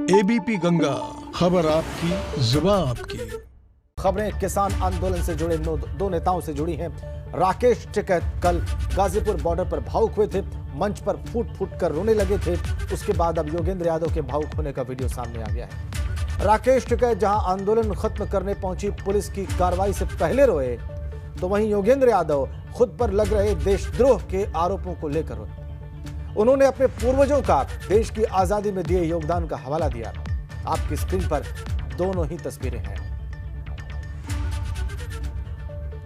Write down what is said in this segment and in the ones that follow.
ABP Ganga, खबर आपकी, जुबान आपकी। खबरें किसान आंदोलन से जुड़े दो नेताओं से जुड़ी हैं। राकेश टिकैत कल गाजीपुर बॉर्डर पर भावुक हुए थे, मंच पर फूट फूट कर रोने लगे थे। उसके बाद अब योगेंद्र यादव के भावुक होने का वीडियो सामने आ गया है। राकेश टिकैत जहां आंदोलन खत्म करने पहुंची पुलिस की कार्रवाई से पहले रोए, तो वहीं योगेंद्र यादव खुद पर लग रहे देशद्रोह के आरोपों को लेकर रोए। उन्होंने अपने पूर्वजों का देश की आजादी में दिए योगदान का हवाला दिया। आपकी स्क्रीन पर दोनों ही तस्वीरें हैं,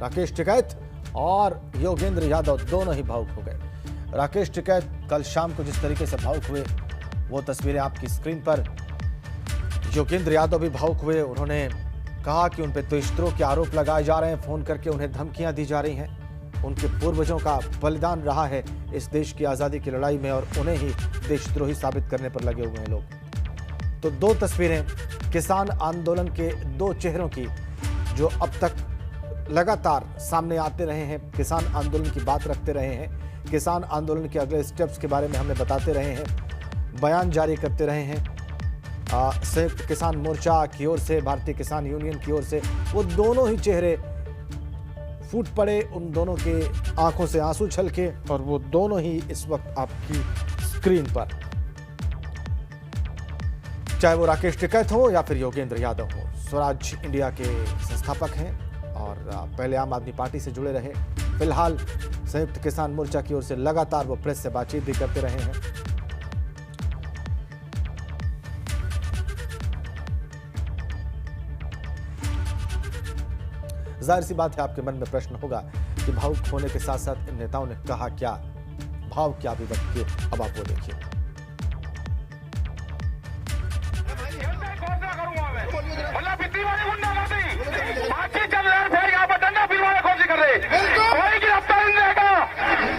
राकेश टिकैत और योगेंद्र यादव दोनों ही भावुक हो गए। राकेश टिकैत कल शाम को जिस तरीके से भावुक हुए, वो तस्वीरें आपकी स्क्रीन पर। योगेंद्र यादव भी भावुक हुए। उन्होंने कहा कि उन पर देशद्रोह के आरोप लगाए जा रहे हैं, फोन करके उन्हें धमकियां दी जा रही हैं। उनके पूर्वजों का बलिदान रहा है इस देश की आजादी की लड़ाई में, और उन्हें ही देशद्रोही साबित करने पर लगे हुए हैं लोग। तो दो तस्वीरें किसान आंदोलन के दो चेहरों की, जो अब तक लगातार सामने आते रहे हैं, किसान आंदोलन की बात रखते रहे हैं, किसान आंदोलन के अगले स्टेप्स के बारे में हमें बताते रहे हैं, बयान जारी करते रहे हैं। संयुक्त किसान मोर्चा की ओर से, भारतीय किसान यूनियन की ओर से, वो दोनों ही चेहरे फूट पड़े, उन दोनों के आंखों से आंसू छलके, और वो दोनों ही इस वक्त आपकी स्क्रीन पर, चाहे वो राकेश टिकैत हो या फिर योगेंद्र यादव हो, स्वराज इंडिया के संस्थापक हैं और पहले आम आदमी पार्टी से जुड़े रहे। फिलहाल संयुक्त किसान मोर्चा की ओर से लगातार वो प्रेस से बातचीत भी करते रहे हैं। जाहिर सी बात है आपके मन में प्रश्न होगा कि भावुक होने के साथ साथ इन नेताओं ने कहा क्या, भाव क्या अभिव्यक्त किए। अब आप वो देखिए।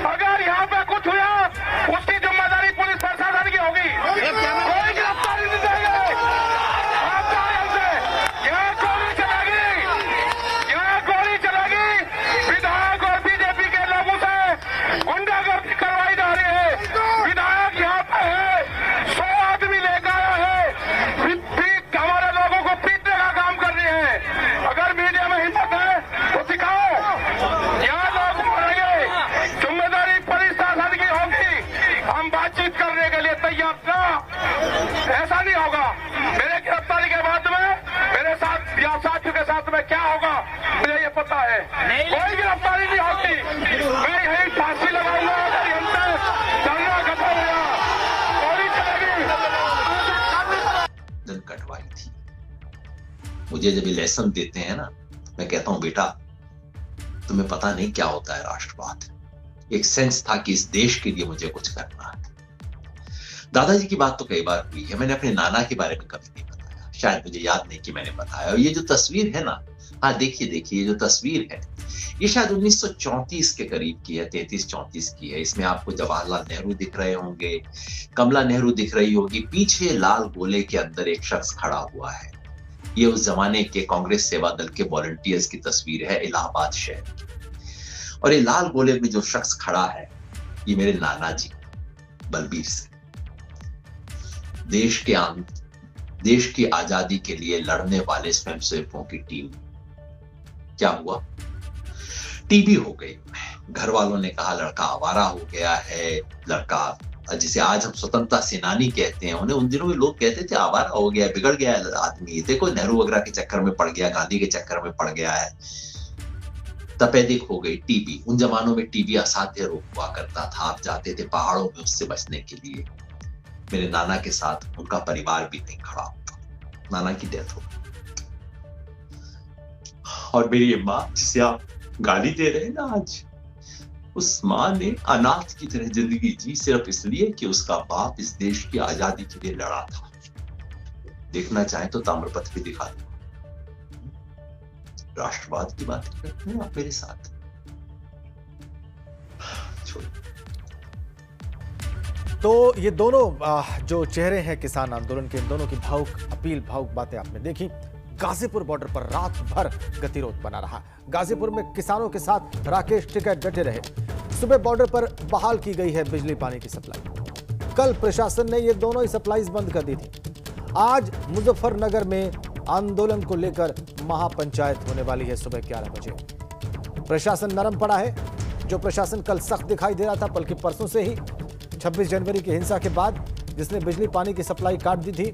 अगर यहाँ पे कुछ हुआ उसकी जिम्मेदारी पुलिस प्रशासन की होगी। कोई गिरफ्तारी नहीं देगा। विधायक और बीजेपी के लोगों से गुंडागर्दी करवाई जा रही है। विधायक यहाँ पे है, 100 आदमी लेकर आया है, हमारे लोगों को पीटने का काम कर रही है। अगर मीडिया में हिम्मत है तो दिखाओ, यहाँ लोग मरेंगे, जिम्मेदारी पुलिस शासन की होगी। हम बातचीत करने के लिए तैयार था, ऐसा नहीं होगा। मेरे गिरफ्तारी के बाद में मेरे साथ या साथियों के साथ में क्या होगा मुझे ये पता है। कोई गिरफ्तारी नहीं होगी, मैं यही फांसी लगाऊंगा। अगर धरना खत्म हुआ गोली चलेगी। दिल कटवाई थी। मुझे जब ये लेसन देते हैं ना, मैं कहता हूं बेटा तुम्हें पता नहीं क्या होता है राष्ट्रवाद। एक सेंस था कि इस देश के लिए मुझे कुछ करना है। दादाजी की बात तो कई बार हुई है, मैंने अपने नाना के बारे में कभी नहीं बताया, शायद मुझे याद नहीं कि मैंने बताया। और ये जो तस्वीर है ना, हाँ देखिए ये जो तस्वीर है, ये शायद 1934 के करीब की है, 33-34 की है। इसमें आपको जवाहरलाल नेहरू दिख रहे होंगे, कमला नेहरू दिख रही होगी, पीछे लाल गोले के अंदर एक शख्स खड़ा हुआ है। ये उस जमाने के कांग्रेस सेवा दल के वॉलंटियर्स की तस्वीर है, इलाहाबाद शहर की। और ये लाल गोले में जो शख्स खड़ा है, ये मेरे नाना जी बलबीर सिंह। देश की आजादी के लिए लड़ने वाले स्वयंसेवकों की टीम। क्या हुआ? टीबी हो गई। घर वालों ने कहा लड़का आवारा हो गया है, लड़का जिसे आज हम स्वतंत्रता सेनानी कहते हैं, उन्हें उन दिनों में लोग कहते थे आवारा हो गया, बिगड़ गया आदमी, देखो नेहरू वगैरह के चक्कर में पड़ गया, गांधी के चक्कर में पड़ गया है। तपेदिक हो गई, टीबी। उन जमानों में टीबी असाध्य रोग हुआ करता था, आप जाते थे पहाड़ों में उससे बचने के लिए। मेरे नाना के साथ उनका परिवार भी नहीं खड़ा होता, नाना की डेथ हो गई। और मेरी माँ जिसे आप गाली दे रहे हैं ना आज, उस माँ ने अनाथ की तरह जिंदगी जी, सिर्फ इसलिए कि उसका बाप इस देश की आजादी के लिए लड़ा था। देखना चाहें तो ताम्रपत्र भी दिखा दूंगा। राष्ट्रवाद की बात करते हैं आप मेरे साथ, छोड़िए। तो ये दोनों जो चेहरे हैं किसान आंदोलन के, इन दोनों की भावुक अपील, भावुक बातें आपने देखी। गाजीपुर बॉर्डर पर रात भर गतिरोध बना रहा। गाजीपुर में किसानों के साथ राकेश टिकैत डटे रहे। सुबह बॉर्डर पर बहाल की गई है बिजली पानी की सप्लाई। कल प्रशासन ने ये दोनों ही सप्लाईज बंद कर दी थी। आज मुजफ्फरनगर में आंदोलन को लेकर महापंचायत होने वाली है सुबह 11 बजे। प्रशासन नरम पड़ा है। जो प्रशासन कल सख्त दिखाई दे रहा था, बल्कि परसों से ही 26 जनवरी की हिंसा के बाद जिसने बिजली पानी की सप्लाई काट दी थी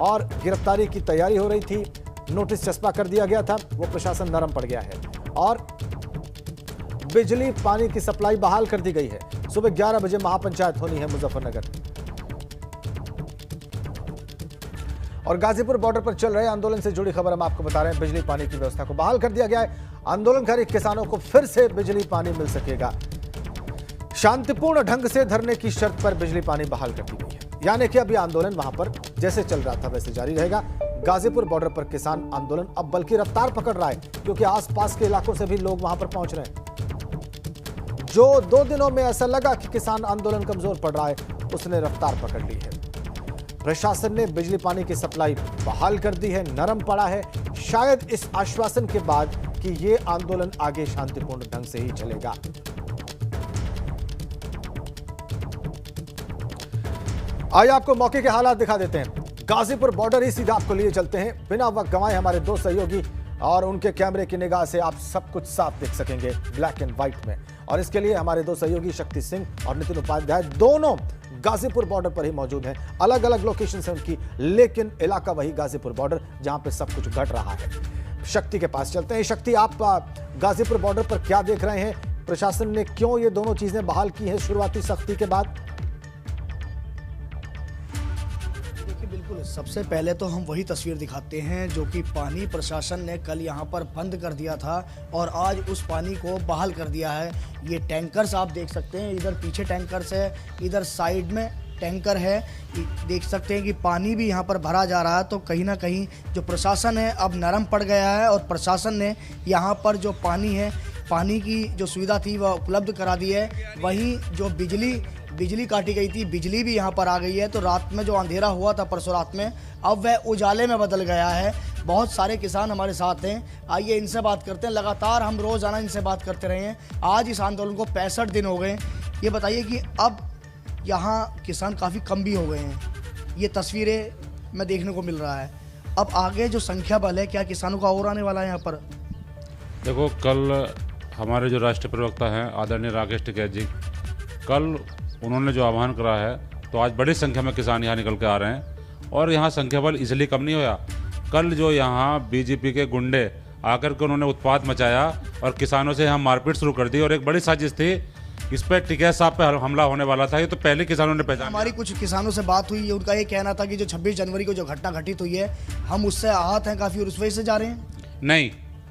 और गिरफ्तारी की तैयारी हो रही थी, नोटिस चस्पा कर दिया गया था, वो प्रशासन नरम पड़ गया है और बिजली पानी की सप्लाई बहाल कर दी गई है। सुबह 11 बजे महापंचायत होनी है मुजफ्फरनगर। और गाजीपुर बॉर्डर पर चल रहे आंदोलन से जुड़ी खबर हम आपको बता रहे हैं। बिजली पानी की व्यवस्था को बहाल कर दिया गया है। आंदोलनकारी किसानों को फिर से बिजली पानी मिल सकेगा। शांतिपूर्ण ढंग से धरने की शर्त पर बिजली पानी बहाल कर दी गई है, यानी कि अभी आंदोलन वहां पर जैसे चल रहा था वैसे जारी रहेगा। गाजीपुर बॉर्डर पर किसान आंदोलन अब बल्कि रफ्तार पकड़ रहा है, क्योंकि आसपास के इलाकों से भी लोग वहां पर पहुंच रहे हैं। जो 2 दिनों में ऐसा लगा कि किसान आंदोलन कमजोर पड़ रहा है, उसने रफ्तार पकड़ ली है। प्रशासन ने बिजली पानी की सप्लाई बहाल कर दी है, नरम पड़ा है, शायद इस आश्वासन के बाद कि ये आंदोलन आगे शांतिपूर्ण ढंग से ही चलेगा। आइए आपको मौके के हालात दिखा देते हैं। गाजीपुर बॉर्डर ही सीधा आपको लिए चलते हैं। बिना वक्त गंवाए हमारे 2 सहयोगी और उनके कैमरे की निगाह से आप सब कुछ साफ देख सकेंगे ब्लैक एंड व्हाइट में। और इसके लिए हमारे 2 सहयोगी शक्ति सिंह और नितिन उपाध्याय दोनों गाजीपुर बॉर्डर पर ही मौजूद हैं। अलग अलग लोकेशन है उनकी, लेकिन इलाका वही गाजीपुर बॉर्डर जहां पे सब कुछ घट रहा है। शक्ति के पास चलते हैं। शक्ति, आप गाजीपुर बॉर्डर पर क्या देख रहे हैं? प्रशासन ने क्यों ये दोनों चीजें बहाल की हैं शुरुआती सख्ती के बाद? बिल्कुल, सबसे पहले तो हम वही तस्वीर दिखाते हैं जो कि पानी प्रशासन ने कल यहाँ पर बंद कर दिया था और आज उस पानी को बहाल कर दिया है। ये टैंकर्स आप देख सकते हैं, इधर पीछे टैंकर्स है, इधर साइड में टैंकर है। देख सकते हैं कि पानी भी यहाँ पर भरा जा रहा है। तो कहीं ना कहीं जो प्रशासन है अब नरम पड़ गया है और प्रशासन ने यहाँ पर जो पानी है, पानी की जो सुविधा थी वह उपलब्ध करा दी है। वहीं जो बिजली काटी गई थी, बिजली भी यहाँ पर आ गई है। तो रात में जो अंधेरा हुआ था परसों रात में, अब वह उजाले में बदल गया है। बहुत सारे किसान हमारे साथ हैं, आइए इनसे बात करते हैं। लगातार हम रोज़ाना इनसे बात करते रहे हैं। आज इस आंदोलन को 65 दिन हो गए। ये बताइए कि अब यहाँ किसान काफ़ी कम भी हो गए हैं, ये तस्वीरें में देखने को मिल रहा है। अब आगे जो संख्या बल है, क्या किसानों का और आने वाला है यहाँ पर? देखो, कल हमारे जो राष्ट्रीय प्रवक्ता हैं आदरणीय राकेश टिकैत जी, कल उन्होंने जो आह्वान करा है, तो आज बड़ी संख्या में किसान यहाँ निकल के आ रहे हैं। और यहाँ संख्या बल इसलिए कम नहीं होया, कल जो यहाँ बीजेपी के गुंडे आकर के उन्होंने उत्पात मचाया और किसानों से यहाँ मारपीट शुरू कर दी। और एक बड़ी साजिश थी, इस पर टिकैत साहब पे हमला होने वाला था। ये तो पहले किसानों ने पहचाना। हमारी कुछ किसानों से बात हुई, उनका ये कहना था कि जो 26 जनवरी को जो घटना घटित हुई है, हम उससे आहत हैं काफ़ी और उस वजह से जा रहे हैं। नहीं,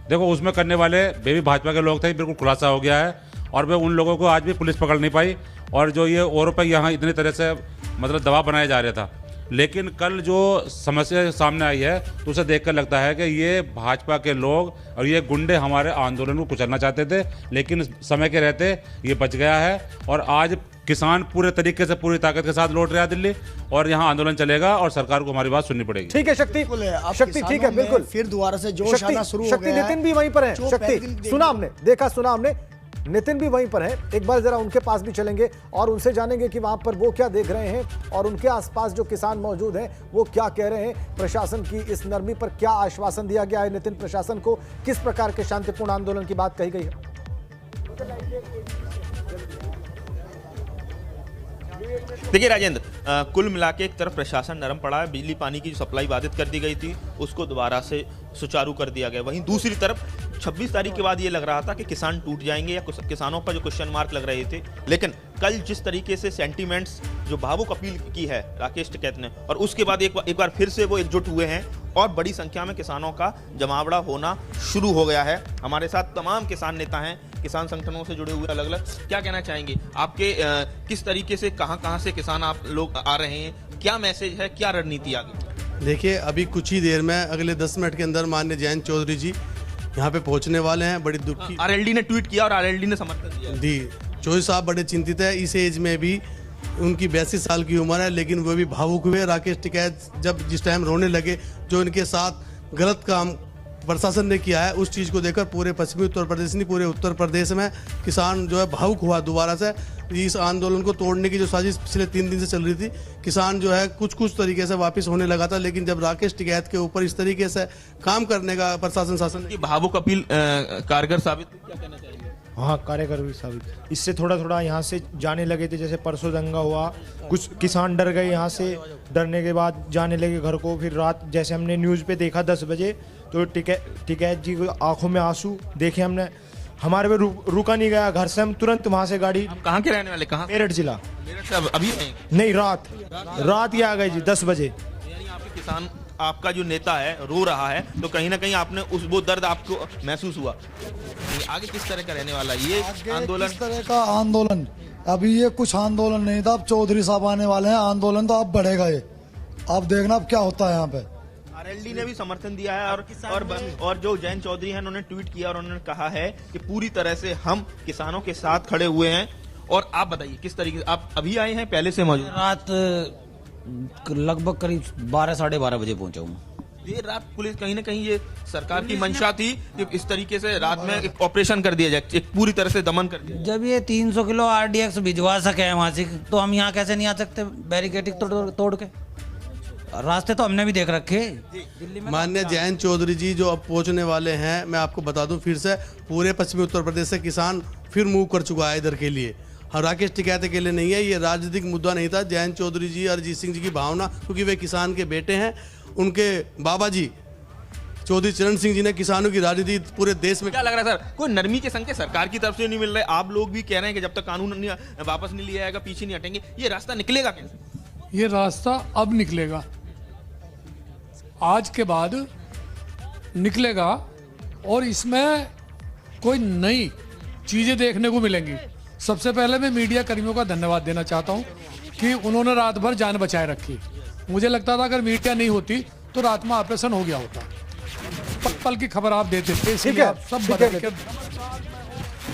देखो, उसमें करने वाले भी भाजपा के लोग थे, बिल्कुल खुलासा हो गया है। और वे उन लोगों को आज भी पुलिस पकड़ नहीं पाई। और जो ये औरों पर यहाँ इतनी तरह से मतलब दबाव बनाया जा रहा था, लेकिन कल जो समस्या सामने आई है, तो उसे देखकर लगता है कि ये भाजपा के लोग और ये गुंडे हमारे आंदोलन को कुचलना चाहते थे, लेकिन समय के रहते ये बच गया है। और आज किसान पूरे तरीके से, पूरी ताकत के साथ लौट रहा है दिल्ली, और यहाँ आंदोलन चलेगा और सरकार को हमारी बात सुननी पड़ेगी। ठीक है शक्ति, शक्ति ठीक है, बिल्कुल। फिर दोबारा से जोश आना शुरू हो गया है। नितिन भी वहीं पर है। शक्ति, सुना हमने, नितिन भी वहीं पर है। एक बार जरा उनके पास भी चलेंगे और उनसे जानेंगे कि वहां पर वो क्या देख रहे हैं और उनके आसपास जो किसान मौजूद हैं वो क्या कह रहे हैं। प्रशासन की इस नरमी पर क्या आश्वासन दिया गया है नितिन प्रशासन को? किस प्रकार के शांतिपूर्ण आंदोलन की बात कही गई है? देखिए राजेंद्र, कुल मिला के एक तरफ प्रशासन नरम पड़ा है, बिजली पानी की जो सप्लाई बाधित कर दी गई थी उसको दोबारा से सुचारू कर दिया गया। वहीं दूसरी तरफ 26 तारीख के बाद ये लग रहा था कि किसान टूट जाएंगे या किसानों पर जो क्वेश्चन मार्क लग रहे थे, लेकिन कल जिस तरीके से सेंटीमेंट्स जो भावुक अपील की है राकेश टिकैत ने, और उसके बाद एक बार फिर से वो एकजुट हुए हैं और बड़ी संख्या में किसानों का जमावड़ा होना शुरू हो गया है। हमारे साथ तमाम किसान नेता हैं, किसान संगठनों से जुड़े हुए अलग अलग। क्या कहना चाहेंगे आपके, किस तरीके से कहां से किसान आप लोग आ रहे हैं, क्या मैसेज है, क्या रणनीति आगे? देखिए, अभी कुछ ही देर में, अगले 10 मिनट के अंदर माननीय जयंत चौधरी जी यहाँ पे पहुँचने वाले हैं। बड़ी दुखी आरएलडी ने ट्वीट किया और आरएलडी ने समर्थन दिया। जी, चौधरी साहब बड़े चिंतित है। इस एज में भी उनकी 82 साल की उम्र है, लेकिन वो भी भावुक हुए। राकेश टिकैत जब जिस टाइम रोने लगे, जो इनके साथ गलत काम प्रशासन ने किया है उस चीज़ को देखकर पूरे पश्चिमी उत्तर प्रदेश नहीं पूरे उत्तर प्रदेश में किसान जो है भावुक हुआ दोबारा से। इस आंदोलन को तोड़ने की जो साजिश पिछले 3 दिन से चल रही थी, किसान जो है कुछ तरीके से वापस होने लगा था, लेकिन जब राकेश टिकैत के ऊपर इस तरीके से काम करने का प्रशासन शासन ये भावुक अपील कारगर साबित, क्या कहना चाहिए? हाँ, कार्यकर भी साबित। इससे थोड़ा थोड़ा यहाँ से जाने लगे थे, जैसे परसों दंगा हुआ, कुछ किसान डर गए, यहाँ से डरने के बाद जाने लगे घर को। फिर रात जैसे हमने न्यूज़ पे देखा 10 बजे, तो टिकैत जी को आंखों में आंसू देखे हमने, हमारे पे रुका नहीं गया, घर से हम तुरंत वहाँ से गाड़ी। कहाँ के रहने वाले? कहाँ? मेरठ जिला। मेरठ से अभी नहीं, रात ही आ गए जी 10 बजे। यानी आपके किसान, आपका जो नेता है रो रहा है, तो कहीं ना कहीं आपने वो दर्द आपको महसूस हुआ। आगे किस तरह का रहने वाला ये आंदोलन? किस तरह का आंदोलन? अभी ये कुछ आंदोलन नहीं था, अब चौधरी साहब आने वाले हैं, आंदोलन तो अब बढ़ेगा ये। अब देखना अब क्या होता है यहाँ पे। आरएलडी ने भी समर्थन दिया है और जो जयंत चौधरी हैं उन्होंने ट्वीट किया और उन्होंने कहा है कि पूरी तरह से हम किसानों के साथ खड़े हुए हैं। और आप बताइए किस तरीके से आप अभी आए हैं, पहले से मौजूद? रात लगभग करीब 12 साढ़े 12 बजे पहुंचा हूँ। देर रात पुलिस, कहीं ना कहीं ये सरकार की मंशा थी कि इस तरीके से रात में एक ऑपरेशन कर दिया जाए, एक पूरी तरह से दमन कर दिया। जब ये 300 किलो RDX भिजवा सके हैं वहां से, तो हम यहाँ कैसे नहीं आ सकते बैरिकेडिंग तोड़ के? रास्ते तो हमने भी देख रखे दिल्ली में। माननीय जयंत चौधरी जी जो अब पहुंचने वाले हैं, मैं आपको बता दूं फिर से, पूरे पश्चिमी उत्तर प्रदेश से किसान फिर मूव कर चुका है इधर के लिए। हाँ, राकेश टिकैत के लिए नहीं है, ये राजनीतिक मुद्दा नहीं था। जयंत चौधरी जी, अरिजीत सिंह जी की भावना, क्योंकि वे किसान के बेटे हैं, उनके बाबा जी चौधरी चरण सिंह जी ने किसानों की राजनीति पूरे देश में। क्या लग रहा है सर, कोई नरमी के संकेत सरकार की तरफ से नहीं मिल रहे? आप लोग भी कह रहे हैं कि जब तक कानून वापस नहीं लिया जाएगा पीछे नहीं हटेंगे, ये रास्ता निकलेगा कैसे? ये रास्ता अब निकलेगा, आज के बाद निकलेगा, और इसमें कोई नई चीजें देखने को मिलेंगी। सबसे पहले मैं मीडिया कर्मियों का धन्यवाद देना चाहता हूं कि उन्होंने रात भर जान बचाए रखी। मुझे लगता था अगर मीडिया नहीं होती तो रात में ऑपरेशन हो गया होता। पल पल की खबर आप देते थे, इसलिए आप सब बदल के।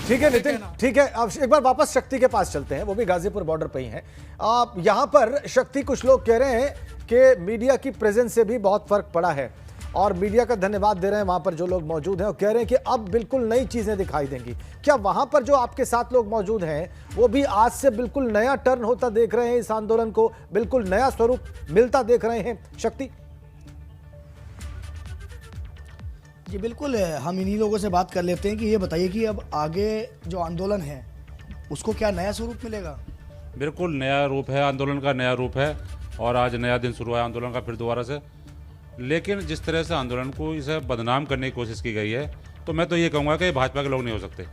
ठीक है नितिन, ठीक है। अब एक बार वापस शक्ति के पास चलते हैं, वो भी गाजीपुर बॉर्डर पे ही हैं। आप यहाँ पर शक्ति, कुछ लोग कह रहे हैं कि मीडिया की प्रेजेंस से भी बहुत फर्क पड़ा है, और मीडिया का धन्यवाद दे रहे हैं वहां पर जो लोग मौजूद हैं, और कह रहे हैं कि अब बिल्कुल नई चीजें दिखाई देंगी। क्या वहां पर जो आपके साथ लोग मौजूद हैं वो भी आज से बिल्कुल नया टर्न होता देख रहे हैं, इस आंदोलन को बिल्कुल नया स्वरूप मिलता देख रहे हैं? शक्ति जी बिल्कुल, हम इन्हीं लोगों से बात कर लेते हैं कि ये बताइए कि अब आगे जो आंदोलन है उसको क्या नया स्वरूप मिलेगा? बिल्कुल नया रूप है, आंदोलन का नया रूप है, और आज नया दिन शुरू है आंदोलन का फिर दोबारा से। लेकिन जिस तरह से आंदोलन को इसे बदनाम करने की कोशिश की गई है, तो मैं तो ये कहूँगा कि भाजपा के लोग नहीं हो सकते,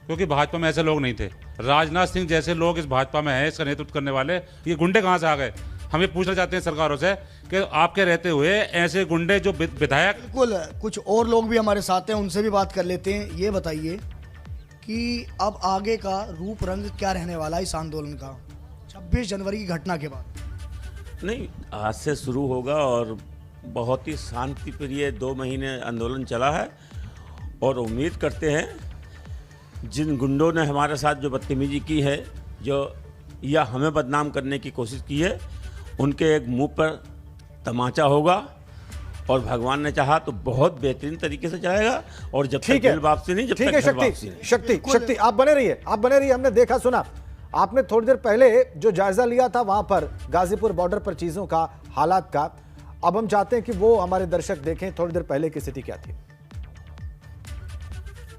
क्योंकि भाजपा में ऐसे लोग नहीं थे। राजनाथ सिंह जैसे लोग इस भाजपा में हैं, इसका नेतृत्व करने वाले, ये गुंडे कहाँ से आ गए? हम ये पूछना चाहते हैं सरकारों से कि आपके रहते हुए ऐसे गुंडे जो विधायक। बिल्कुल, कुछ और लोग भी हमारे साथ हैं, उनसे भी बात कर लेते हैं। ये बताइए कि अब आगे का रूप रंग क्या रहने वाला है इस आंदोलन का 26 जनवरी की घटना के बाद? नहीं, आज से शुरू होगा और बहुत ही शांति प्रिय 2 महीने आंदोलन चला है, और उम्मीद करते हैं जिन गुंडों ने हमारे साथ जो बदतमीजी की है, जो या हमें बदनाम करने की कोशिश की है, उनके एक मुंह पर तमाचा होगा, और भगवान ने चाहा तो बहुत बेहतरीन तरीके से जाएगा। और जब तक दिल वापसी नहीं, जब तक घर वापसी नहीं। शक्ति आप बने रहिए, आप बने रहिए। हमने देखा सुना, आपने थोड़ी देर पहले जो जायजा लिया था वहां पर गाजीपुर बॉर्डर पर चीजों का, हालात का, अब हम चाहते हैं कि वो हमारे दर्शक देखें थोड़ी देर पहले की स्थिति क्या थी।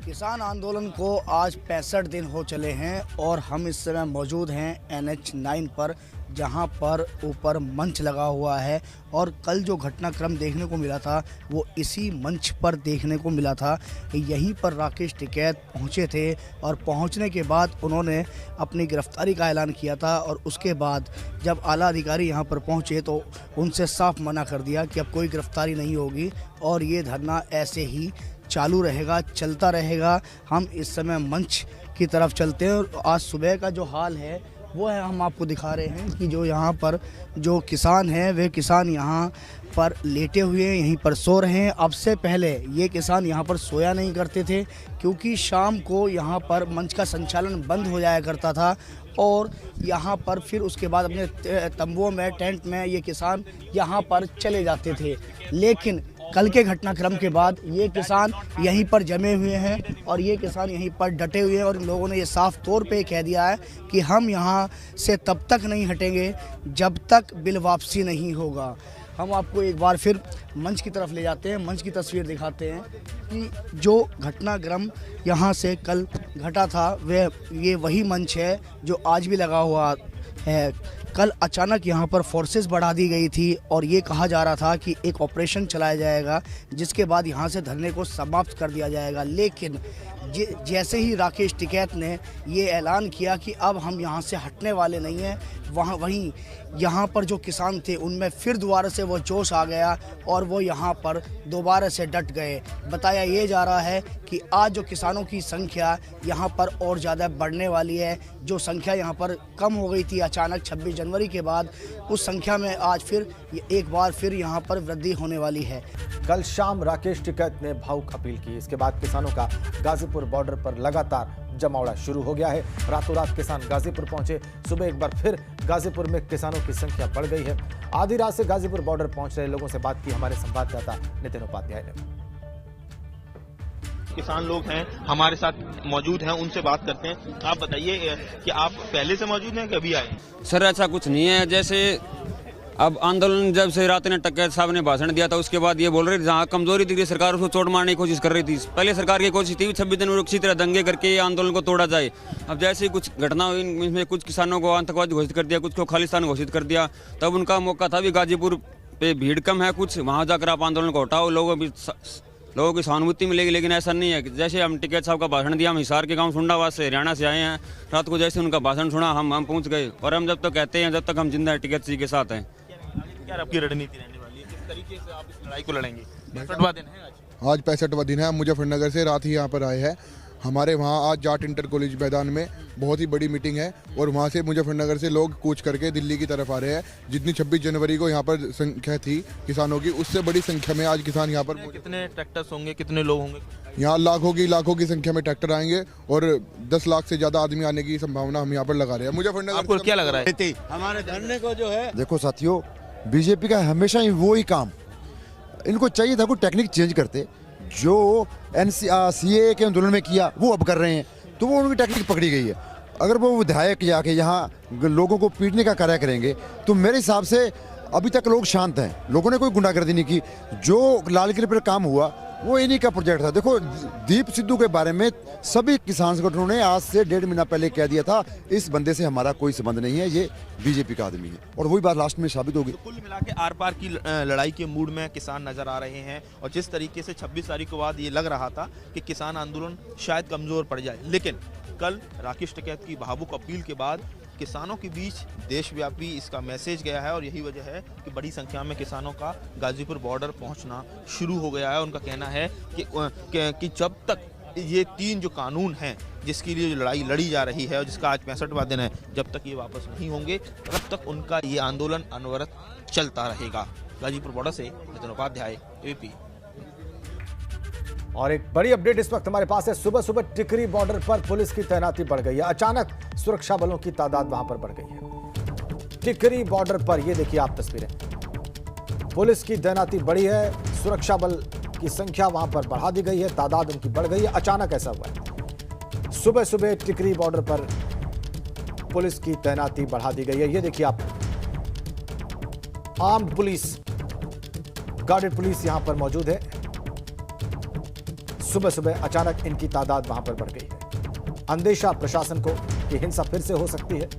किसान आंदोलन को आज 65 दिन हो चले हैं, और हम इस समय मौजूद हैं NH9 पर, जहां पर ऊपर मंच लगा हुआ है, और कल जो घटनाक्रम देखने को मिला था वो इसी मंच पर देखने को मिला था। यहीं पर राकेश टिकैत पहुंचे थे, और पहुंचने के बाद उन्होंने अपनी गिरफ्तारी का ऐलान किया था, और उसके बाद जब आला अधिकारी यहां पर पहुंचे तो उनसे साफ मना कर दिया कि अब कोई गिरफ्तारी नहीं होगी, और ये धरना ऐसे ही चालू रहेगा, चलता रहेगा। हम इस समय मंच की तरफ चलते हैं, और आज सुबह का जो हाल है वो है हम आपको दिखा रहे हैं कि जो यहाँ पर जो किसान हैं, वे किसान यहाँ पर लेटे हुए हैं, यहीं पर सो रहे हैं। अब से पहले ये किसान यहाँ पर सोया नहीं करते थे, क्योंकि शाम को यहाँ पर मंच का संचालन बंद हो जाया करता था, और यहाँ पर फिर उसके बाद अपने तंबुओं में, टेंट में ये किसान यहाँ पर चले जाते थे। लेकिन कल के घटनाक्रम के बाद ये किसान यहीं पर जमे हुए हैं और ये किसान यहीं पर डटे हुए हैं और इन लोगों ने ये साफ तौर पे कह दिया है कि हम यहाँ से तब तक नहीं हटेंगे जब तक बिल वापसी नहीं होगा। हम आपको एक बार फिर मंच की तरफ ले जाते हैं, मंच की तस्वीर दिखाते हैं कि जो घटनाक्रम यहाँ से कल घटा था वह ये वही मंच है जो आज भी लगा हुआ है। कल अचानक यहाँ पर फोर्सेस बढ़ा दी गई थी और ये कहा जा रहा था कि एक ऑपरेशन चलाया जाएगा जिसके बाद यहाँ से धरने को समाप्त कर दिया जाएगा, लेकिन जैसे ही राकेश टिकैत ने ये ऐलान किया कि अब हम यहाँ से हटने वाले नहीं हैं, वहीं यहाँ पर जो किसान थे उनमें फिर दोबारा से वो जोश आ गया और वो यहाँ पर दोबारा से डट गए। बताया ये जा रहा है कि आज जो किसानों की संख्या यहाँ पर और ज़्यादा बढ़ने वाली है। जो संख्या यहाँ पर कम हो गई थी अचानक 26 जनवरी के बाद, उस संख्या में आज फिर एक बार फिर यहाँ पर वृद्धि होने वाली है। कल शाम राकेश टिकैत ने भावुक अपील की। इसके बाद किसानों का गाजीपुर बॉर्डर पर लगातार जमावड़ा शुरू हो गया है। रातों रात किसान गाजीपुर पहुंचे। सुबह एक बार फिर गाजीपुर में किसानों की संख्या बढ़ गई है। आधी रात से गाजीपुर बॉर्डर पहुंच रहे लोगों से बात की हमारे संवाददाता नितिन उपाध्याय ने। किसान लोग हैं हमारे साथ मौजूद हैं, उनसे बात करते हैं। आप बताइए कि आप पहले से मौजूद हैं कि अभी आए? सर ऐसा कुछ नहीं है, जैसे अब आंदोलन जब से रात ने टिकैत साहब ने भाषण दिया था उसके बाद ये बोल रहे थे जहाँ कमजोरी दिख रही सरकार उसको चोट मारने की कोशिश कर रही थी। पहले सरकार की कोशिश थी 26 जनवरी किसी तरह दंगे करके ये आंदोलन को तोड़ा जाए। अब जैसे ही कुछ घटना हुई इसमें कुछ किसानों को आतंकवादी घोषित कर दिया, कुछ को खालिस्तान घोषित कर दिया। तब उनका मौका था भी गाजीपुर पे भीड़ कम है, कुछ वहाँ जाकर आप आंदोलन को हटाओ, लोगों की सहानुभूति मिलेगी। लेकिन ऐसा नहीं है। जैसे हम टिकैत साहब का भाषण दिया, हम हिसार के गांव सुंडावाद से हरियाणा से आए हैं, रात को जैसे उनका भाषण सुना हम पहुंच गए और हम जब तक कहते हैं जब तक हम जिंदा है टिकैत जी के साथ हैं। क्या आपकी रणनीति रहने वाली है, किस तरीके से आप इस लड़ाई को लड़ेंगे? 65वां दिन है आज 65वां दिन है। हम मुजफ्फरनगर से रात ही यहाँ पर आए हैं। हमारे वहाँ आज जाट इंटर कॉलेज मैदान में बहुत ही बड़ी मीटिंग है और वहाँ से मुजफ्फरनगर से लोग कूच करके दिल्ली की तरफ आ रहे हैं। जितनी 26 जनवरी को यहाँ पर संख्या थी किसानों की, उससे बड़ी संख्या में आज किसान यहाँ पर। कितने ट्रैक्टर्स होंगे, कितने लोग होंगे? यहाँ लाखों की संख्या में ट्रैक्टर आएंगे और 10 लाख से ज़्यादा आदमी आने की संभावना हम यहाँ पर लगा रहे हैं। मुजफ्फरनगर आपको क्या लग रहा है? हमारे धरने को जो है, देखो साथियों, बीजेपी का हमेशा ही वो ही काम, इनको चाहिए था कोई टेक्निक चेंज करते। जो सीए के आंदोलन में किया वो अब कर रहे हैं, तो वो उनकी टेक्निक पकड़ी गई है। अगर वो विधायक जाके यहाँ लोगों को पीटने का कार्य करेंगे तो मेरे हिसाब से अभी तक लोग शांत हैं, लोगों ने कोई गुंडागर्दी नहीं की। जो लाल किले पर काम हुआ वो इन्हीं का प्रोजेक्ट था। देखो दीप सिद्धू के बारे में सभी किसान संगठनों ने आज से 1.5 महीना पहले कह दिया था इस बंदे से हमारा कोई संबंध नहीं है, ये बीजेपी का आदमी है, और वही बात लास्ट में साबित होगी। तो कुल मिला के आर पार की लड़ाई के मूड में किसान नजर आ रहे हैं और जिस तरीके से 26 तारीख के बाद ये लग रहा था कि किसान आंदोलन शायद कमजोर पड़ जाए, लेकिन कल राकेश टिकैत की भावुक अपील के बाद किसानों के बीच देशव्यापी इसका मैसेज गया है और यही वजह है कि बड़ी संख्या में किसानों का गाजीपुर बॉर्डर पहुंचना शुरू हो गया है। उनका कहना है कि जब तक ये 3 जो कानून हैं जिसके लिए जो लड़ाई लड़ी जा रही है और जिसका आज 65वां दिन है, जब तक ये वापस नहीं होंगे तब तक उनका ये आंदोलन अनवरत चलता रहेगा। गाजीपुर बॉर्डर से नितिन उपाध्याय, एबीपी। और एक बड़ी अपडेट इस वक्त हमारे पास है। सुबह सुबह टिकरी बॉर्डर पर पुलिस की तैनाती बढ़ गई है। अचानक सुरक्षा बलों की तादाद वहां पर बढ़ गई है। टिकरी बॉर्डर पर ये देखिए आप तस्वीरें, पुलिस की तैनाती बढ़ी है, सुरक्षा बल की संख्या वहां पर बढ़ा दी गई है, तादाद उनकी बढ़ गई है। अचानक ऐसा हुआ है। सुबह सुबह टिकरी बॉर्डर पर पुलिस की तैनाती बढ़ा दी गई है। ये देखिए आप, आर्म्ड पुलिस, गार्डेड पुलिस यहां पर मौजूद है। सुबह सुबह अचानक इनकी तादाद वहां पर बढ़ गई है। अंदेशा प्रशासन को कि हिंसा फिर से हो सकती है।